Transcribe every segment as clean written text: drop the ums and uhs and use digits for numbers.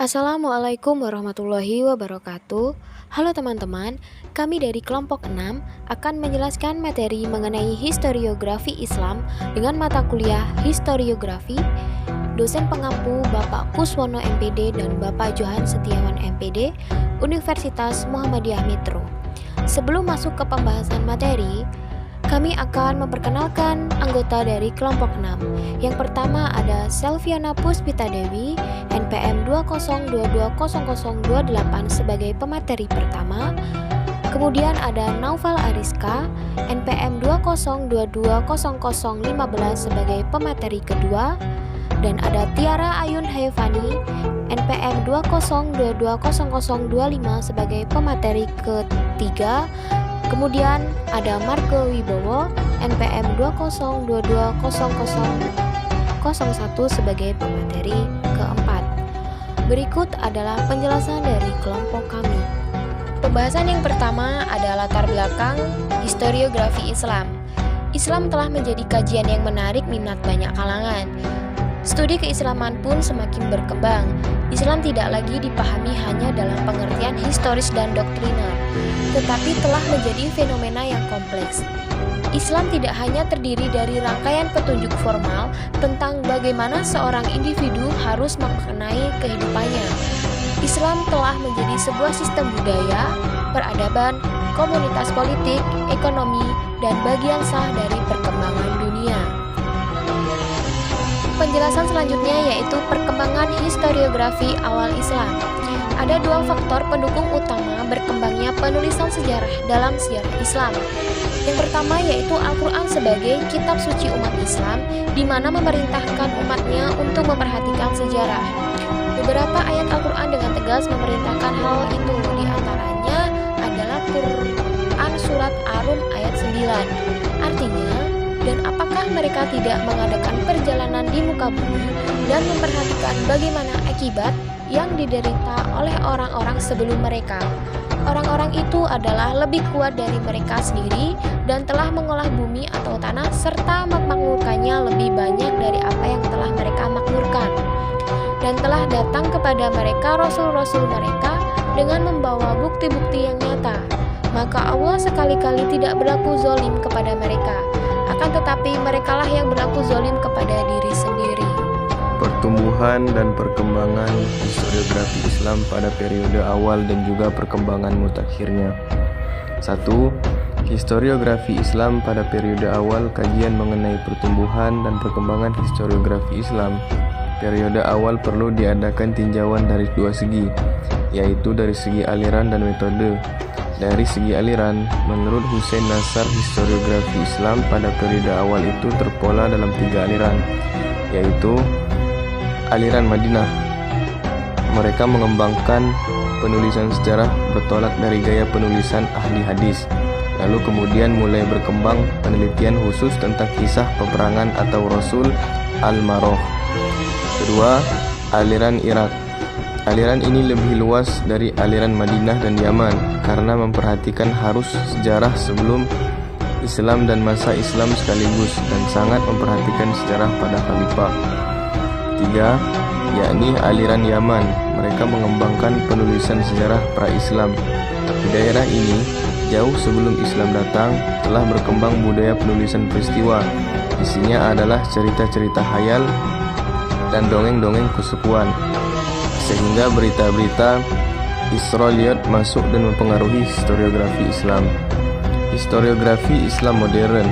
Assalamualaikum warahmatullahi wabarakatuh. Halo teman-teman, kami dari kelompok 6 akan menjelaskan materi mengenai historiografi Islam dengan mata kuliah historiografi. Dosen pengampu Bapak Kuswono MPD dan Bapak Johan Setiawan MPD, Universitas Muhammadiyah Metro. Sebelum masuk ke pembahasan materi, kami akan memperkenalkan anggota dari kelompok 6. Yang pertama ada Selviana Puspita Dewi, NPM 202200028 sebagai pemateri pertama. Kemudian ada Naufal Ariska, NPM 202200015 sebagai pemateri kedua. Dan ada Tiara Ayun Hayfani, NPM 202200025 sebagai pemateri ketiga. Kemudian ada Margo Wibowo, NPM 202200001 sebagai pemateri keempat. Berikut adalah penjelasan dari kelompok kami. Pembahasan yang pertama adalah latar belakang historiografi Islam. Islam telah menjadi kajian yang menarik minat banyak kalangan. Studi keislaman pun semakin berkembang. Islam tidak lagi dipahami hanya dalam pengertian historis dan doktriner, tetapi telah menjadi fenomena yang kompleks. Islam tidak hanya terdiri dari rangkaian petunjuk formal tentang bagaimana seorang individu harus memaknai kehidupannya. Islam telah menjadi sebuah sistem budaya, peradaban, komunitas politik, ekonomi, dan bagian sah dari perkembangan dunia. Penjelasan selanjutnya yaitu perkembangan historiografi awal Islam. Ada dua faktor pendukung utama berkembangnya penulisan sejarah dalam sejarah Islam. Yang pertama yaitu Al-Quran sebagai kitab suci umat Islam, di mana memerintahkan umatnya untuk memperhatikan sejarah. Beberapa ayat Al-Quran dengan tegas memerintahkan hal itu, di antaranya adalah Quran Surat Ar-Rum ayat 9. Artinya, dan apakah mereka tidak mengadakan perjalanan di muka bumi dan memperhatikan bagaimana akibat yang diderita oleh orang-orang sebelum mereka? Orang-orang itu adalah lebih kuat dari mereka sendiri dan telah mengolah bumi atau tanah serta memakmurkannya lebih banyak dari apa yang telah mereka makmurkan. Dan telah datang kepada mereka rasul-rasul mereka dengan membawa bukti-bukti yang nyata. Maka Allah sekali-kali tidak berlaku zalim kepada mereka, akan tetapi merekalah yang berlaku zalim kepada diri sendiri. Pertumbuhan dan perkembangan historiografi Islam pada periode awal dan juga perkembangan mutakhirnya. 1. Historiografi Islam pada periode awal. Kajian mengenai pertumbuhan dan perkembangan historiografi Islam periode awal perlu diadakan tinjauan dari dua segi, yaitu dari segi aliran dan metode. Dari segi aliran, menurut Hussein Nasar, historiografi Islam pada periode awal itu terpola dalam tiga aliran, yaitu aliran Madinah. Mereka mengembangkan penulisan sejarah bertolak dari gaya penulisan ahli hadis. Lalu kemudian mulai berkembang penelitian khusus tentang kisah peperangan atau Rasul al-Maroh. Kedua, aliran Irak. Aliran ini lebih luas dari aliran Madinah dan Yaman karena memperhatikan harus sejarah sebelum Islam dan masa Islam sekaligus dan sangat memperhatikan sejarah pada khalifah. Tiga, yakni aliran Yaman. Mereka mengembangkan penulisan sejarah pra-Islam. Di daerah ini, jauh sebelum Islam datang, telah berkembang budaya penulisan peristiwa. Isinya adalah cerita-cerita khayal dan dongeng-dongeng kesukuan, sehingga berita-berita Israiliyat masuk dan mempengaruhi historiografi Islam. Historiografi Islam modern.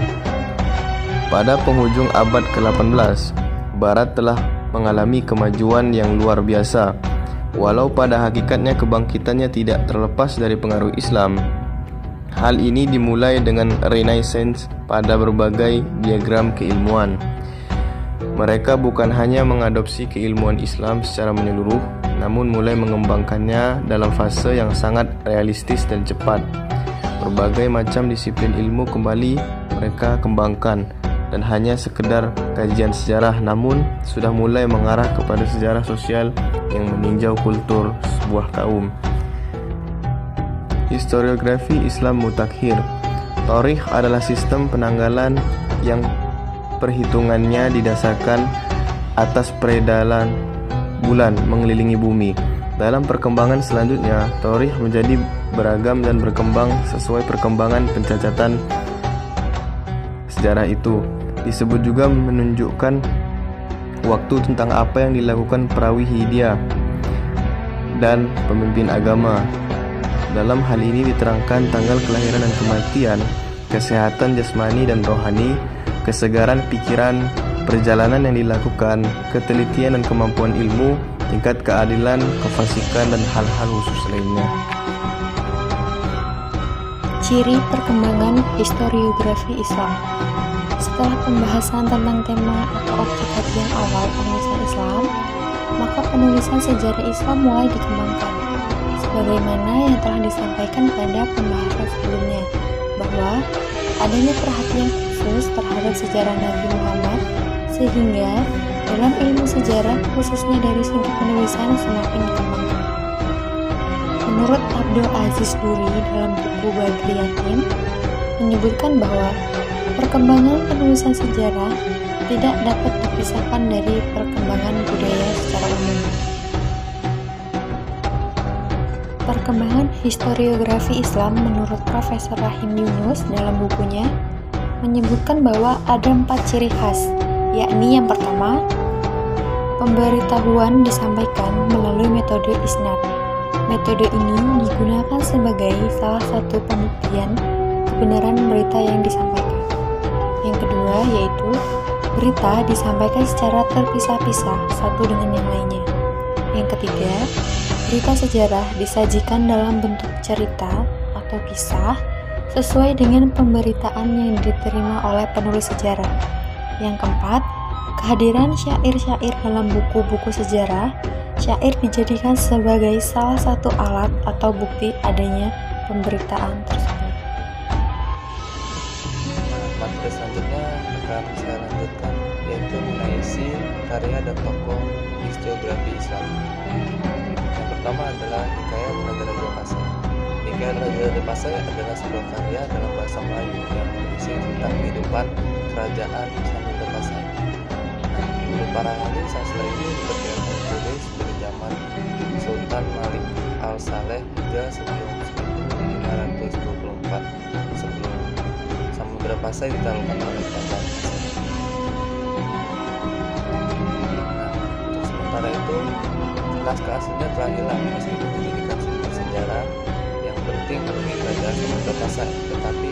Pada penghujung abad ke-18, Barat telah mengalami kemajuan yang luar biasa. Walau pada hakikatnya kebangkitannya tidak terlepas dari pengaruh Islam. Hal ini dimulai dengan Renaissance pada berbagai diagram keilmuan. Mereka bukan hanya mengadopsi keilmuan Islam secara menyeluruh, namun mulai mengembangkannya dalam fase yang sangat realistis dan cepat. Berbagai macam disiplin ilmu kembali mereka kembangkan, dan hanya sekedar kajian sejarah, namun sudah mulai mengarah kepada sejarah sosial yang meninjau kultur sebuah kaum. Historiografi Islam mutakhir. Tarikh adalah sistem penanggalan yang perhitungannya didasarkan atas peredaran bulan mengelilingi bumi. Dalam perkembangan selanjutnya, Taurikh menjadi beragam dan berkembang sesuai perkembangan pencacatan sejarah itu. Disebut juga menunjukkan waktu tentang apa yang dilakukan perawi Hindia dan pemimpin agama. Dalam hal ini diterangkan tanggal kelahiran dan kematian, kesehatan jasmani dan rohani, kesegaran pikiran, perjalanan yang dilakukan, ketelitian dan kemampuan ilmu, tingkat keadilan, kefasikan, dan hal-hal khusus lainnya. Ciri perkembangan historiografi Islam. Setelah pembahasan tentang tema atau objek kajian awal penulisan Islam, maka penulisan sejarah Islam mulai dikembangkan. Sebagaimana yang telah disampaikan pada pembahasan sebelumnya, bahwa adanya perhatian khusus terhadap sejarah Nabi Muhammad, sehingga dalam ilmu sejarah, khususnya dari segi penulisan, semakin dikembangkan. Menurut Abdul Aziz Duri dalam buku Badriyatin, menyebutkan bahwa perkembangan penulisan sejarah tidak dapat dipisahkan dari perkembangan budaya secara umum. Perkembangan historiografi Islam menurut Profesor Rahim Yunus dalam bukunya menyebutkan bahwa ada 4 ciri khas, yakni yang pertama, pemberitahuan disampaikan melalui metode isnad. Metode ini digunakan sebagai salah satu pembuktian kebenaran berita yang disampaikan. Yang kedua yaitu berita disampaikan secara terpisah-pisah satu dengan yang lainnya. Yang ketiga, berita sejarah disajikan dalam bentuk cerita atau kisah sesuai dengan pemberitaan yang diterima oleh penulis sejarah. Yang keempat, kehadiran syair-syair dalam buku-buku sejarah. Syair dijadikan sebagai salah satu alat atau bukti adanya pemberitaan tersebut. Materi selanjutnya akan saya lanjutkan, yaitu mengenai isi karya dan tokoh historiografi Islam. Yang pertama adalah Hikayat Raja-Raja Pasai. Hikayat Raja-Raja Pasai adalah sebuah karya dalam bahasa Melayu yang berisi tentang kehidupan kerajaan Samudra Pasai. Menurut para ahli, sastra ini diperkirakan ditulis dari zaman Sultan Malik al-Saleh hingga sebelum 1524 sebelum Samudra Pasai ditaklukkan oleh kerajaan Pasai. Untuk sementara itu, naskah aslinya telah hilang meskipun dijadikan sumber sejarah yang penting bagi kerajaan Samudra Pasai. Tetapi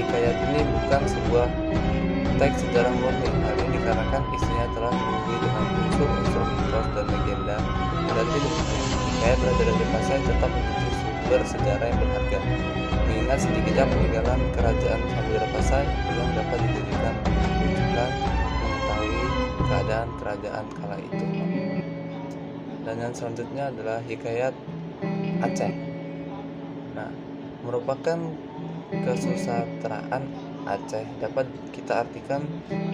hikayat ini bukan sebuah teks sejarah murni. Hal ini dikarenakan isinya telah dibumbui dengan unsur-unsur mitos dan legenda. Berarti demikian, hikayat Raja-Raja Pasai tetap menjadi sumber sejarah yang berharga, mengingat sedikitnya peninggalan kerajaan Samudra Pasai yang dapat dijadikan rujukan mengetahui keadaan kerajaan kala itu. Dan yang selanjutnya adalah hikayat Aceh. Nah, merupakan kesusastraan Aceh dapat kita artikan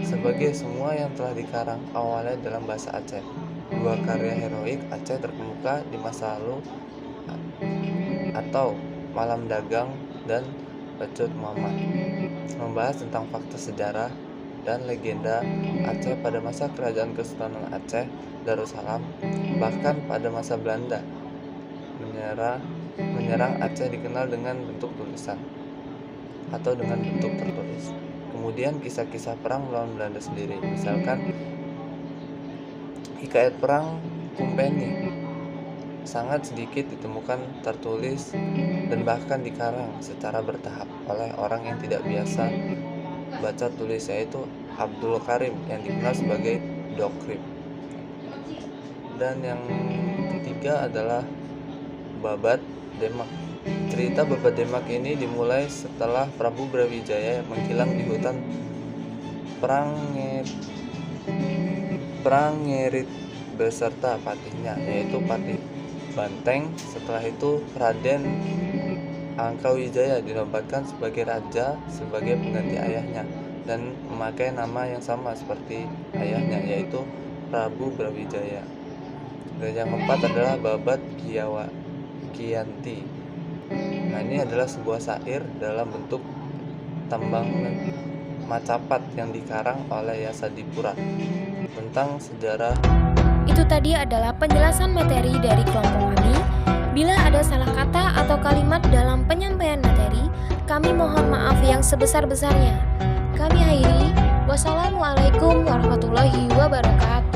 sebagai semua yang telah dikarang awalnya dalam bahasa Aceh. Dua karya heroik Aceh terkemuka di masa lalu atau Malam Dagang dan Pecut Muhammad, membahas tentang fakta sejarah dan legenda Aceh pada masa kerajaan Kesultanan Aceh Darussalam, bahkan pada masa Belanda menyerang Aceh dikenal dengan bentuk tulisan atau dengan bentuk tertulis. Kemudian kisah-kisah perang melawan Belanda sendiri, misalkan hikayat perang Kompeni, sangat sedikit ditemukan tertulis dan bahkan dikarang secara bertahap oleh orang yang tidak biasa baca tulis, yaitu Abdul Karim yang dikenal sebagai Dokrib. Dan yang ketiga adalah Babat Demak. Cerita Babat Demak ini dimulai setelah Prabu Brawijaya menghilang di hutan Prangerit beserta patihnya, yaitu Patih Banteng. Setelah itu Raden Angkawijaya dinobatkan sebagai raja sebagai pengganti ayahnya dan memakai nama yang sama seperti ayahnya, yaitu Prabu Brawijaya. Dan yang keempat adalah Babat Giyanti. Nah, ini adalah sebuah syair dalam bentuk tambang macapat yang dikarang oleh Yasadipura tentang sejarah Itu tadi adalah penjelasan materi dari kelompok kami. Bila ada salah kata atau kalimat dalam penyampaian materi, kami mohon maaf yang sebesar-besarnya. Kami akhiri. Wassalamualaikum warahmatullahi wabarakatuh.